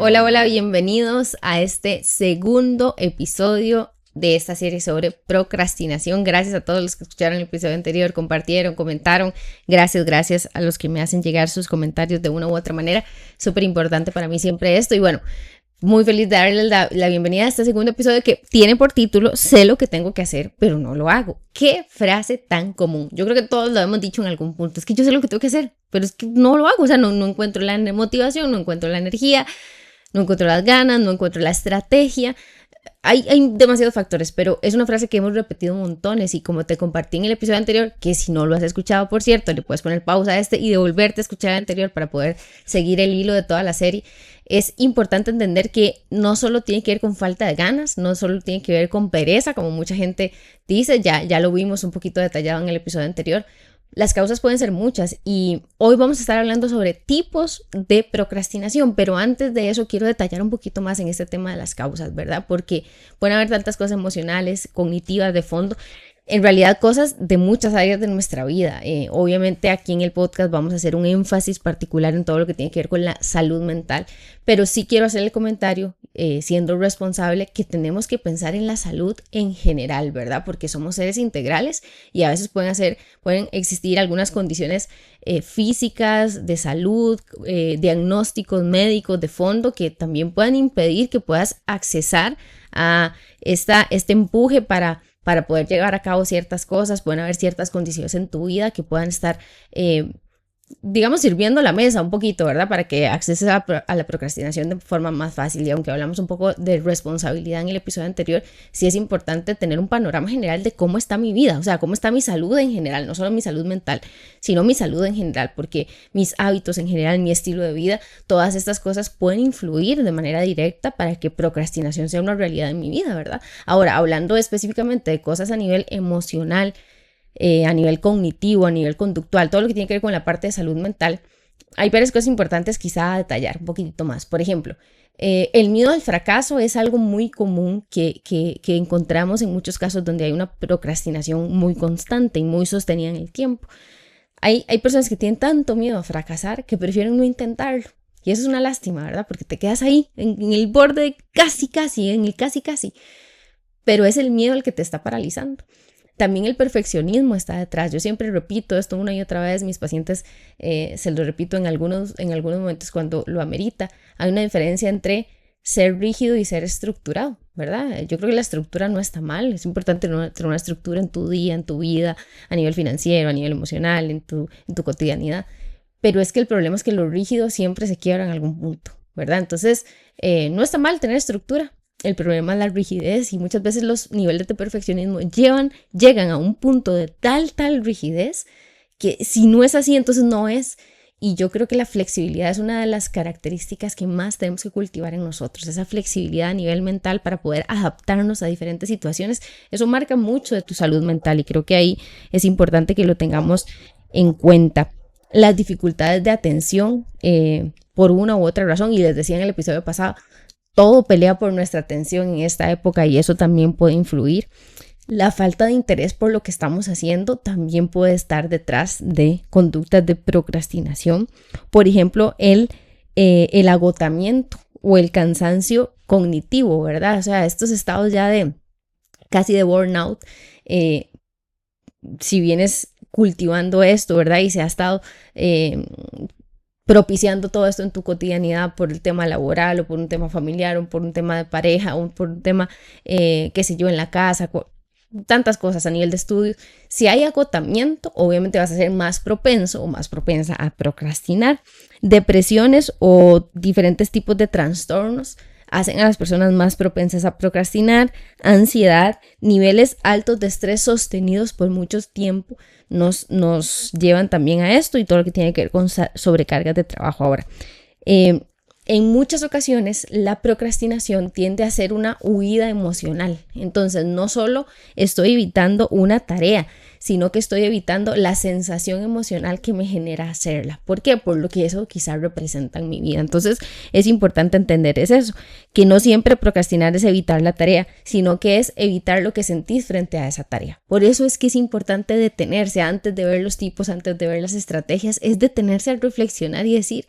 Hola, hola, bienvenidos a este segundo episodio de esta serie sobre procrastinación. Gracias a todos los que escucharon el episodio anterior, compartieron, comentaron. Gracias a los que me hacen llegar sus comentarios de una u otra manera. Súper importante para mí siempre esto. Y bueno, muy feliz de darles la bienvenida a este segundo episodio que tiene por título Sé lo que tengo que hacer, pero no lo hago. ¡Qué frase tan común! Yo creo que todos lo hemos dicho en algún punto. Es que yo sé lo que tengo que hacer, pero es que no lo hago. O sea, no encuentro la motivación, no encuentro la energía, no encuentro las ganas, no encuentro la estrategia. Hay demasiados factores, pero es una frase que hemos repetido montones y como te compartí en el episodio anterior, que si no lo has escuchado, por cierto, le puedes poner pausa a este y devolverte a escuchar el anterior para poder seguir el hilo de toda la serie. Es importante entender que no solo tiene que ver con falta de ganas, no solo tiene que ver con pereza, como mucha gente dice, ya lo vimos un poquito detallado en el episodio anterior. Las causas pueden ser muchas y hoy vamos a estar hablando sobre tipos de procrastinación, pero antes de eso quiero detallar un poquito más en este tema de las causas, ¿verdad? Porque pueden haber tantas cosas emocionales, cognitivas de fondo, en realidad cosas de muchas áreas de nuestra vida. Obviamente aquí en el podcast vamos a hacer un énfasis particular en todo lo que tiene que ver con la salud mental, pero sí quiero hacer el comentario, siendo responsable, que tenemos que pensar en la salud en general, ¿verdad? Porque somos seres integrales y a veces pueden existir algunas condiciones físicas, de salud, diagnósticos médicos de fondo que también puedan impedir que puedas accesar a este empuje para poder llevar a cabo ciertas cosas. Pueden haber ciertas condiciones en tu vida que puedan estar, digamos, sirviendo la mesa un poquito, ¿verdad? Para que acceses a la procrastinación de forma más fácil. Y aunque hablamos un poco de responsabilidad en el episodio anterior, sí es importante tener un panorama general de cómo está mi vida, o sea, cómo está mi salud en general, no solo mi salud mental, sino mi salud en general, porque mis hábitos en general, mi estilo de vida, todas estas cosas pueden influir de manera directa para que procrastinación sea una realidad en mi vida, ¿verdad? Ahora, hablando específicamente de cosas a nivel emocional, a nivel cognitivo, a nivel conductual, todo lo que tiene que ver con la parte de salud mental, hay varias cosas importantes quizá a detallar un poquitito más. Por ejemplo, el miedo al fracaso es algo muy común que encontramos en muchos casos donde hay una procrastinación muy constante y muy sostenida en el tiempo. Hay personas que tienen tanto miedo a fracasar que prefieren no intentarlo. Y eso es una lástima, ¿verdad? Porque te quedas ahí en el borde en el casi. Pero es el miedo el que te está paralizando. También el perfeccionismo está detrás. Yo siempre repito esto una y otra vez. Mis pacientes se lo repito en algunos momentos cuando lo amerita. Hay una diferencia entre ser rígido y ser estructurado, ¿verdad? Yo creo que la estructura no está mal. Es importante tener una estructura en tu día, en tu vida, a nivel financiero, a nivel emocional, en tu cotidianidad. Pero es que el problema es que lo rígido siempre se quiebra en algún punto, ¿verdad? Entonces, no está mal tener estructura. El problema es la rigidez y muchas veces los niveles de perfeccionismo llegan a un punto de tal rigidez que si no es así, entonces no es. Y yo creo que la flexibilidad es una de las características que más tenemos que cultivar en nosotros, esa flexibilidad a nivel mental para poder adaptarnos a diferentes situaciones. Eso marca mucho de tu salud mental y creo que ahí es importante que lo tengamos en cuenta. Las dificultades de atención, por una u otra razón, y les decía en el episodio pasado, todo pelea por nuestra atención en esta época y eso también puede influir. La falta de interés por lo que estamos haciendo también puede estar detrás de conductas de procrastinación. Por ejemplo, el agotamiento o el cansancio cognitivo, ¿verdad? O sea, estos estados ya casi de burnout, si vienes cultivando esto, ¿verdad? Y se ha estado propiciando todo esto en tu cotidianidad por el tema laboral o por un tema familiar o por un tema de pareja o por un tema, qué sé yo, en la casa, tantas cosas a nivel de estudio. Si hay agotamiento, obviamente vas a ser más propenso o más propensa a procrastinar. Depresiones o diferentes tipos de trastornos hacen a las personas más propensas a procrastinar. Ansiedad, niveles altos de estrés sostenidos por mucho tiempo nos llevan también a esto y todo lo que tiene que ver con sobrecargas de trabajo. Ahora, en muchas ocasiones la procrastinación tiende a ser una huida emocional. Entonces no solo estoy evitando una tarea, sino que estoy evitando la sensación emocional que me genera hacerla. ¿Por qué? Por lo que eso quizás representa en mi vida. Entonces es importante entender eso, que no siempre procrastinar es evitar la tarea, sino que es evitar lo que sentís frente a esa tarea. Por eso es que es importante detenerse antes de ver los tipos, antes de ver las estrategias, es detenerse a reflexionar y decir,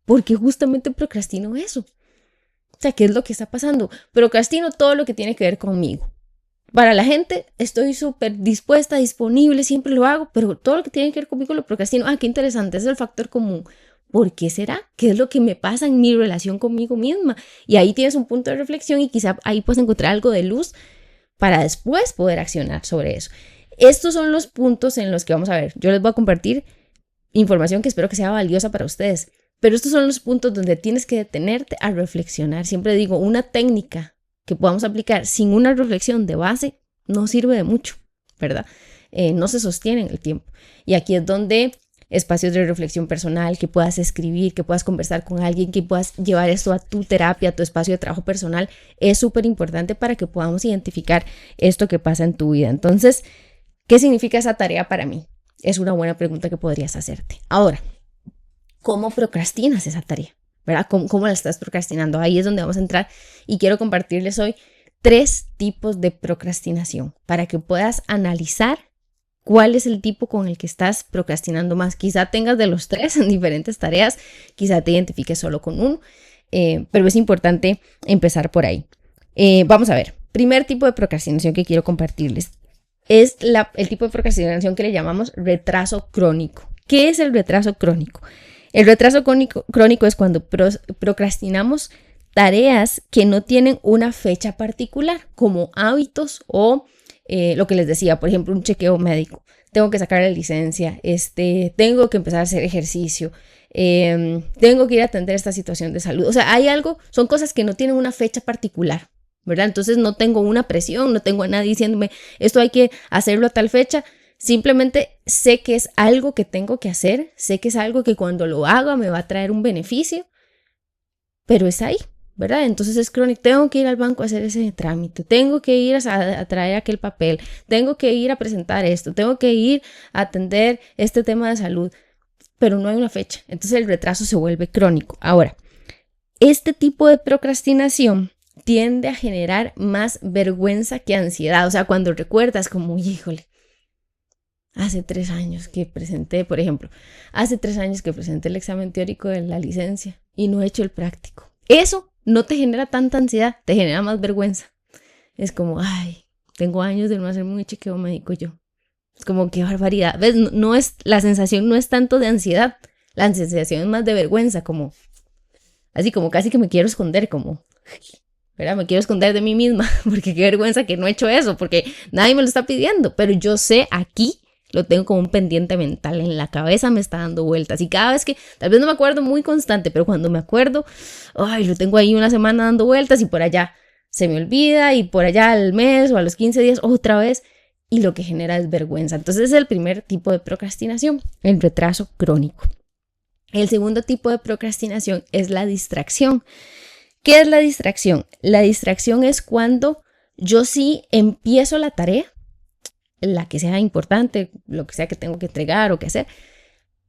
¿por qué justamente procrastino eso? sea, ¿qué es lo que está pasando? Procrastino todo lo que tiene que ver conmigo. Para la gente estoy súper dispuesta, disponible, siempre lo hago, pero todo lo que tiene que ver conmigo lo procrastino. Qué interesante, ese es el factor común. ¿Por qué será? ¿Qué es lo que me pasa en mi relación conmigo misma? Y ahí tienes un punto de reflexión y quizá ahí puedes encontrar algo de luz para después poder accionar sobre eso. Estos son los puntos en los que vamos a ver. Yo les voy a compartir información que espero que sea valiosa para ustedes. Pero estos son los puntos donde tienes que detenerte a reflexionar. Siempre digo, una técnica que podamos aplicar sin una reflexión de base no sirve de mucho, ¿verdad? No se sostiene en el tiempo. Y aquí es donde espacios de reflexión personal, que puedas escribir, que puedas conversar con alguien, que puedas llevar esto a tu terapia, a tu espacio de trabajo personal, es súper importante para que podamos identificar esto que pasa en tu vida. Entonces, ¿qué significa esa tarea para mí? Es una buena pregunta que podrías hacerte. Ahora, ¿cómo procrastinas esa tarea? ¿Verdad? ¿Cómo la estás procrastinando? Ahí es donde vamos a entrar y quiero compartirles hoy 3 tipos de procrastinación para que puedas analizar cuál es el tipo con el que estás procrastinando más. Quizá tengas de los 3 en diferentes tareas, quizá te identifiques solo con uno, pero es importante empezar por ahí. Vamos a ver, primer tipo de procrastinación que quiero compartirles es el tipo de procrastinación que le llamamos retraso crónico. ¿Qué es el retraso crónico? El retraso crónico es cuando procrastinamos tareas que no tienen una fecha particular, como hábitos o lo que les decía, por ejemplo, un chequeo médico. Tengo que sacar la licencia, tengo que empezar a hacer ejercicio, tengo que ir a atender esta situación de salud. O sea, hay algo, son cosas que no tienen una fecha particular, ¿verdad? Entonces no tengo una presión, no tengo a nadie diciéndome esto hay que hacerlo a tal fecha. Simplemente sé que es algo que tengo que hacer, sé que es algo que cuando lo haga me va a traer un beneficio, pero es ahí, ¿verdad? Entonces es crónico, tengo que ir al banco a hacer ese trámite, tengo que ir a traer aquel papel, tengo que ir a presentar esto, tengo que ir a atender este tema de salud, pero no hay una fecha, entonces el retraso se vuelve crónico. Ahora, este tipo de procrastinación tiende a generar más vergüenza que ansiedad, o sea, cuando recuerdas como, híjole, hace 3 años que presenté, por ejemplo, hace 3 años que presenté el examen teórico de la licencia y no he hecho el práctico. Eso no te genera tanta ansiedad, te genera más vergüenza. Es como, ay, tengo años de no hacerme un chequeo médico yo. Es como, qué barbaridad. ¿Ves? No es, la sensación no es tanto de ansiedad, la sensación es más de vergüenza, como, así como casi que me quiero esconder, como, ¿verdad? Me quiero esconder de mí misma, porque qué vergüenza que no he hecho eso, porque nadie me lo está pidiendo, pero yo sé aquí, lo tengo como un pendiente mental, en la cabeza me está dando vueltas y cada vez que, tal vez no me acuerdo muy constante, pero cuando me acuerdo, ay, lo tengo ahí una semana dando vueltas y por allá se me olvida y por allá al mes o a los 15 días otra vez y lo que genera es vergüenza. Entonces es el primer tipo de procrastinación, el retraso crónico. El segundo tipo de procrastinación es la distracción. ¿Qué es la distracción? La distracción es cuando yo sí empiezo la tarea, la que sea importante, lo que sea que tengo que entregar o que hacer,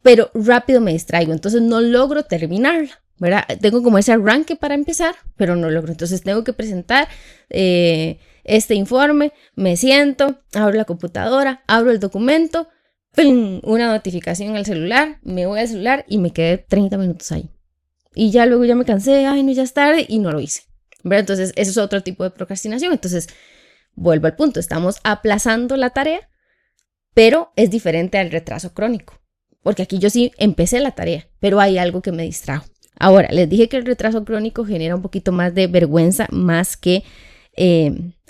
pero rápido me distraigo, entonces no logro terminarla, ¿verdad? Tengo como ese arranque para empezar, pero no logro, entonces tengo que presentar este informe, me siento, abro la computadora, abro el documento, ¡pum!, una notificación en el celular, me voy al celular y me quedé 30 minutos ahí. Y ya luego ya me cansé, ay no, ya es tarde y no lo hice, ¿verdad? Entonces eso es otro tipo de procrastinación, entonces vuelvo al punto, estamos aplazando la tarea, pero es diferente al retraso crónico, porque aquí yo sí empecé la tarea, pero hay algo que me distrajo. Ahora, les dije que el retraso crónico genera un poquito más de vergüenza más que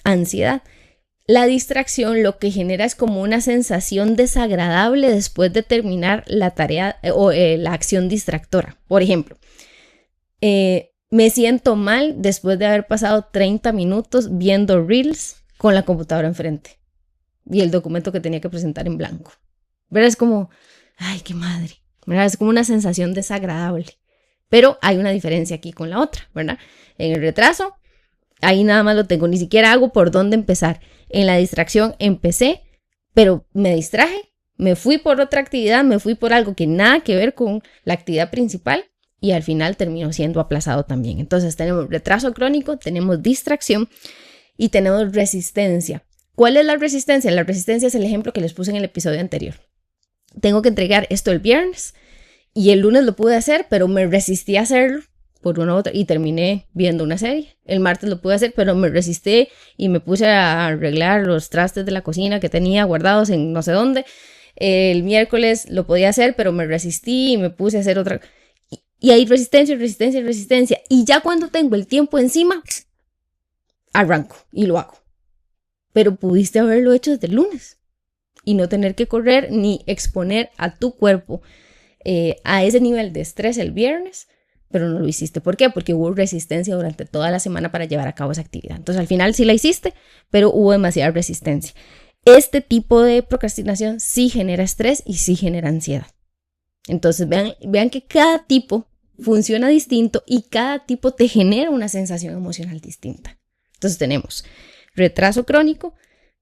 ansiedad. La distracción lo que genera es como una sensación desagradable después de terminar la tarea o la acción distractora. Por ejemplo, me siento mal después de haber pasado 30 minutos viendo Reels con la computadora enfrente y el documento que tenía que presentar en blanco. ¿Verdad? Es como, ay, qué madre. ¿Verdad? Es como una sensación desagradable. Pero hay una diferencia aquí con la otra, ¿verdad? En el retraso, ahí nada más lo tengo, ni siquiera hago por dónde empezar. En la distracción empecé, pero me distraje, me fui por otra actividad, me fui por algo que nada que ver con la actividad principal y al final terminó siendo aplazado también. Entonces tenemos retraso crónico, tenemos distracción y tenemos resistencia. ¿Cuál es la resistencia? La resistencia es el ejemplo que les puse en el episodio anterior. Tengo que entregar esto el viernes y el lunes lo pude hacer, pero me resistí a hacerlo por una u otra y terminé viendo una serie. El martes lo pude hacer, pero me resistí y me puse a arreglar los trastes de la cocina que tenía guardados en no sé dónde. El miércoles lo podía hacer, pero me resistí y me puse a hacer otra. Y hay resistencia, resistencia, resistencia. Y ya cuando tengo el tiempo encima, arranco y lo hago. Pero pudiste haberlo hecho desde el lunes y no tener que correr ni exponer a tu cuerpo a ese nivel de estrés el viernes, pero no lo hiciste. ¿Por qué? Porque hubo resistencia durante toda la semana para llevar a cabo esa actividad. Entonces al final sí la hiciste, pero hubo demasiada resistencia. Este tipo de procrastinación sí genera estrés y sí genera ansiedad. Entonces vean que cada tipo funciona distinto y cada tipo te genera una sensación emocional distinta. Entonces tenemos retraso crónico,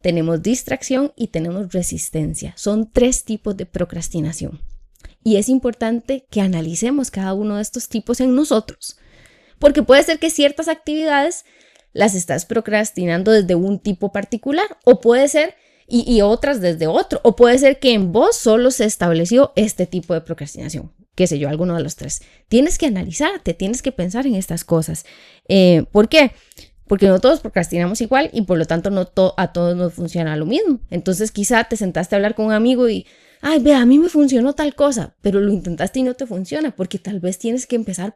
tenemos distracción y tenemos resistencia. Son 3 tipos de procrastinación. Y es importante que analicemos cada uno de estos tipos en nosotros, porque puede ser que ciertas actividades las estás procrastinando desde un tipo particular, o puede ser, y otras desde otro, o puede ser que en vos solo se estableció este tipo de procrastinación, qué sé yo, alguno de los 3. Tienes que analizarte, tienes que pensar en estas cosas. ¿Por qué? Porque no todos procrastinamos igual y por lo tanto no a todos nos funciona lo mismo. Entonces quizá te sentaste a hablar con un amigo y ay, vea, a mí me funcionó tal cosa, pero lo intentaste y no te funciona, porque tal vez tienes que empezar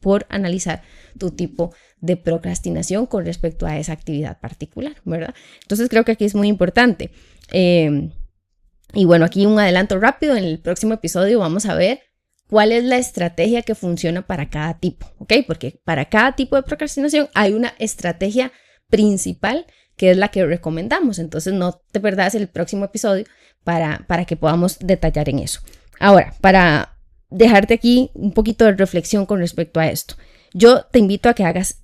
por analizar tu tipo de procrastinación con respecto a esa actividad particular, ¿verdad? Entonces creo que aquí es muy importante. Y bueno, aquí un adelanto rápido, en el próximo episodio vamos a ver cuál es la estrategia que funciona para cada tipo, ¿ok? Porque para cada tipo de procrastinación hay una estrategia principal que es la que recomendamos. Entonces no te perdas el próximo episodio para que podamos detallar en eso. Ahora, para dejarte aquí un poquito de reflexión con respecto a esto, yo te invito a que hagas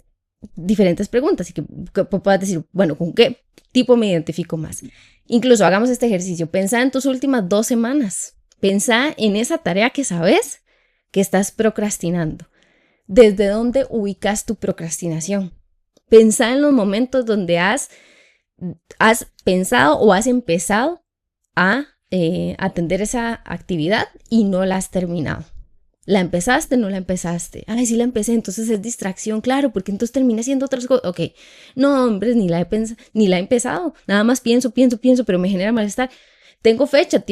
diferentes preguntas y que puedas decir, bueno, ¿con qué tipo me identifico más? Incluso hagamos este ejercicio, pensá en tus últimas 2 semanas, pensá en esa tarea que sabes que estás procrastinando. ¿Desde dónde ubicas tu procrastinación? Pensá en los momentos donde has pensado o has empezado a atender esa actividad y no la has terminado. ¿La empezaste? ¿No la empezaste? Ay, sí la empecé, entonces es distracción, claro, porque entonces terminé haciendo otras cosas. Ok, no, hombre, ni la he empezado. Nada más pienso, pero me genera malestar. ¿Tengo fecha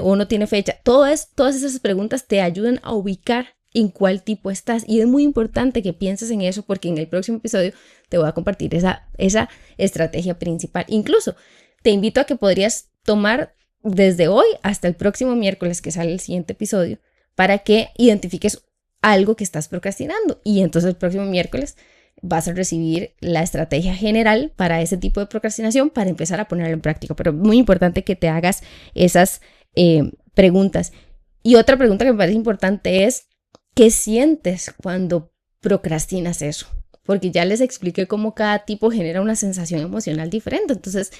o no tiene fecha? Todas esas preguntas te ayudan a ubicar en cuál tipo estás. Y es muy importante que pienses en eso porque en el próximo episodio te voy a compartir esa estrategia principal. Incluso te invito a que podrías tomar desde hoy hasta el próximo miércoles que sale el siguiente episodio para que identifiques algo que estás procrastinando. Y entonces el próximo miércoles vas a recibir la estrategia general para ese tipo de procrastinación para empezar a ponerlo en práctica. Pero es muy importante que te hagas esas preguntas. Y otra pregunta que me parece importante es, ¿qué sientes cuando procrastinas eso? Porque ya les expliqué cómo cada tipo genera una sensación emocional diferente. Entonces,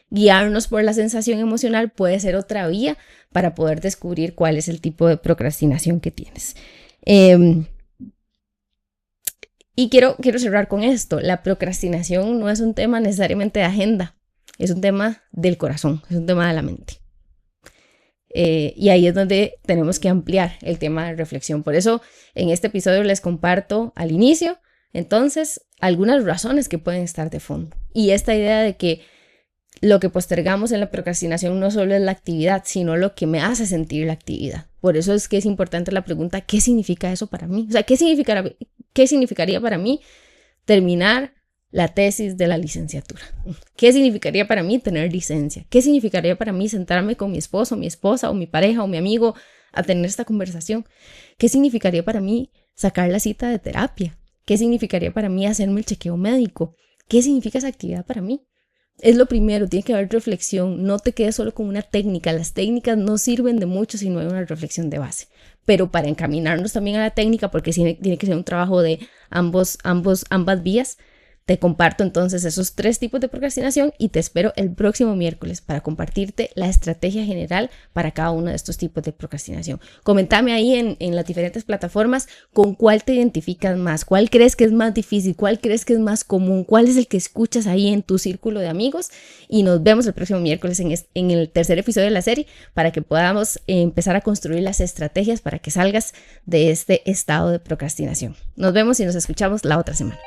guiarnos por la sensación emocional puede ser otra vía para poder descubrir cuál es el tipo de procrastinación que tienes. Y quiero cerrar con esto. La procrastinación no es un tema necesariamente de agenda, es un tema del corazón, es un tema de la mente. Y ahí es donde tenemos que ampliar el tema de reflexión. Por eso en este episodio les comparto al inicio, entonces, algunas razones que pueden estar de fondo. Y esta idea de que lo que postergamos en la procrastinación no solo es la actividad, sino lo que me hace sentir la actividad. Por eso es que es importante la pregunta, ¿qué significa eso para mí? O sea, ¿qué significaría para mí terminar la tesis de la licenciatura? ¿Qué significaría para mí tener licencia? ¿Qué significaría para mí sentarme con mi esposo, mi esposa o mi pareja o mi amigo a tener esta conversación? ¿Qué significaría para mí sacar la cita de terapia? ¿Qué significaría para mí hacerme el chequeo médico? ¿Qué significa esa actividad para mí? Es lo primero, tiene que haber reflexión, no te quedes solo con una técnica, las técnicas no sirven de mucho si no hay una reflexión de base, pero para encaminarnos también a la técnica, porque tiene que ser un trabajo de ambas vías, Te comparto entonces esos 3 tipos de procrastinación y te espero el próximo miércoles para compartirte la estrategia general para cada uno de estos tipos de procrastinación. Coméntame ahí en las diferentes plataformas con cuál te identificas más, cuál crees que es más difícil, cuál crees que es más común, cuál es el que escuchas ahí en tu círculo de amigos, y nos vemos el próximo miércoles en el tercer episodio de la serie para que podamos empezar a construir las estrategias para que salgas de este estado de procrastinación. Nos vemos y nos escuchamos la otra semana.